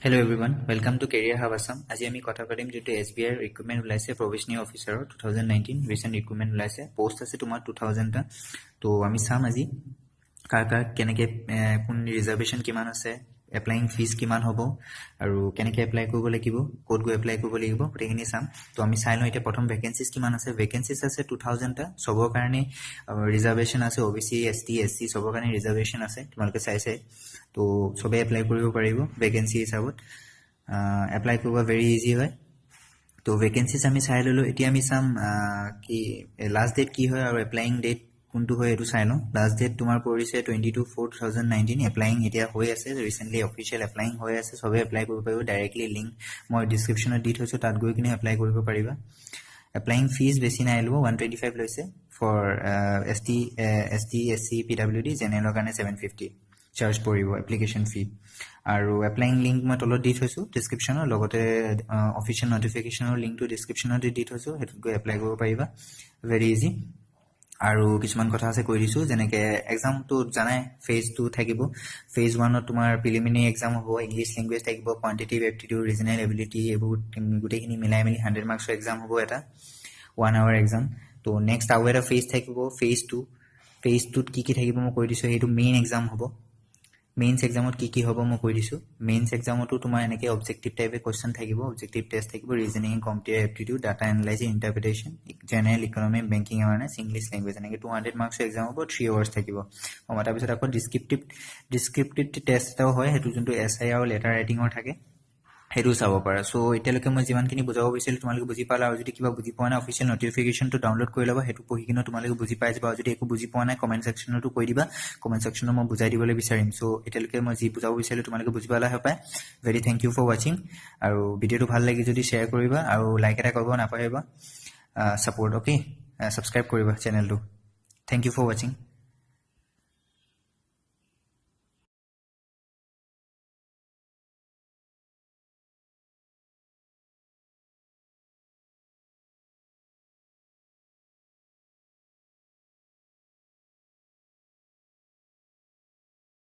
Hello everyone, welcome to Career Hub Assam. আজি আমি কথা পাতিম যেটো SBI ৰিক্ৰুটমেন্ট ওলাইছে প্ৰফেশনাল অফিচাৰৰ 2019 ৰিসেন্ট ৰিক্ৰুটমেন্ট ওলাইছে পোষ্ট আছে তোমাৰ 2000 টা তো আমি চাম আজি কাৰ কেনেকে কোন ৰিজাৰ্ভেশন কিমান আছে এপ্লাইং ফিজ কিমান হ'ব আৰু কেনেকে এপ্লাই কৰিব লাগিব কোড গৈ এপ্লাই কৰিব লাগিব গোটেইখিনি চাম তো আমি চাই লওঁ এতিয়া প্ৰথম ভ্যাকেন্সিজ কিমান আছে ভ্যাকেন্সিজ আছে 2000 টা সবৰ কাৰণে ৰিজাৰ্ভেশন আছে OBC ST SC সবৰ কাৰণে ৰিজাৰ্ভেশন আছে তোমালোকে চাইছে তো সবে এপ্লাই কৰিব পাৰিব ভ্যাকেন্সি হিচাপত এপ্লাই কৰিব ভেৰি ইজি হয় তো ভ্যাকেন্সিজ আমি চাই ললো এতিয়া আমি চাম কি লাষ্ট ডেট কি হয় আৰু এপ্লাইং ডেট কোনটো হয় এটো চাই লওঁ লাষ্ট ডেট তোমাৰ পৰিছে 22/4/2019 এপ্লাইং এতিয়া হৈ আছে ৰিসেন্টলি অফিশিয়াল এপ্লাইং হৈ আছে সবে এপ্লাই কৰিব পাৰিব ডাইৰেক্টলি লিংক মই ডেসক্ৰিপচনত দি থৈছো তাত গৈ কিনে এপ্লাই কৰিব পাৰিবা এপ্লাইং ফিজ বেছি নাই লব 125 লৈছে ফৰ ST SC PWD জেনেৰেলৰ কাৰণে 750 চাৰ্জ পৰিব এপ্লিকেশন ফি আৰু এপ্লাইং লিংক মই তলত দি থৈছো ডেসক্ৰিপচনৰ লগতে অফিশিয়াল নোটিফিকেশনৰ লিংকটো ডেসক্ৰিপচনত দি থৈছো হেতু গৈ এপ্লাই কৰিব পাৰিবা ভেৰি ইজি আৰু কিছুমান কথা আছে কৈ দিছো যেনেকে এক্সাম তো জানাই ফেজ 2 থাকিব ফেজ 1 ত তোমাৰ প্ৰিলিমিনাৰী এক্সাম হ'ব ইংলিশ ল্যাঙ্গুৱেজ থাকিব কোয়ান্টিটিভ এপ্টিটিউড ৰিজনাল এবিলিটি এবোৰ গুটেখিনি মিলাই মিলি 100 মাৰ্কছৰ এক্সাম হ'ব এটা 1 আৱাৰ এক্সাম তো নেক্সট আৰু এটা ফেজ থাকিব ফেজ 2 ত কি থাকিব মই কৈ দিছো হেতু মেইন এক্সাম হ'ব মেইনস এক্সামত কি হ'ব মই কৈ দিছো মেইনস এক্সামতো তোমাৰ এনেকে অবজেক্টিভ টাইপে কোৱেশ্চন থাকিব অবজেক্টিভ টেষ্ট থাকিব reasoning competitive aptitude data analysis interpretation general economy banking awareness English language এনেকে 200 মাৰ্কছৰ এক্সাম হ'ব 3 আৱাৰ্ছ থাকিব তাৰ পিছত আকৌ ডিসক্ৰিপটিভ টেষ্ট এটাও হয় হেতু যোনটো SI আৰু লেটাৰ ৰাইটিংৰ থাকে হেতু চাব পাৰা সো এতিয়ালৈকে মই যিমানখিনি বুজাব বিচাৰিলো তোমালোকে বুজি পালা আৰু যদি কিবা বুজি পোৱা নাই অফিশিয়াল নোটিফিকেশনটো ডাউনলোড কৰি লবা হেতু পঢ়ি কিনে তোমালোকে বুজি পাই যাবা আৰু যদি একো বুজি পোৱা নাই কমেন্ট সেকশনতো কৈ দিবা কমেন্ট সেকশনত মই বুজাই দিবলৈ বিচাৰিম সো এতিয়ালৈকে মই যি বুজাব বিচাৰিলো তোমালোকে বুজি পালা হয় পায় very thank you for watching আৰু ভিডিওটো ভাল লাগি যদি শেয়াৰ কৰিবা আৰু লাইক এটা কৰিব নাপাহৰিবা সাপোৰ্ট ওকে সাবস্ক্ৰাইব কৰিবা চেনেলটো থ্যাংক ইউ ফৰ ওয়াচিং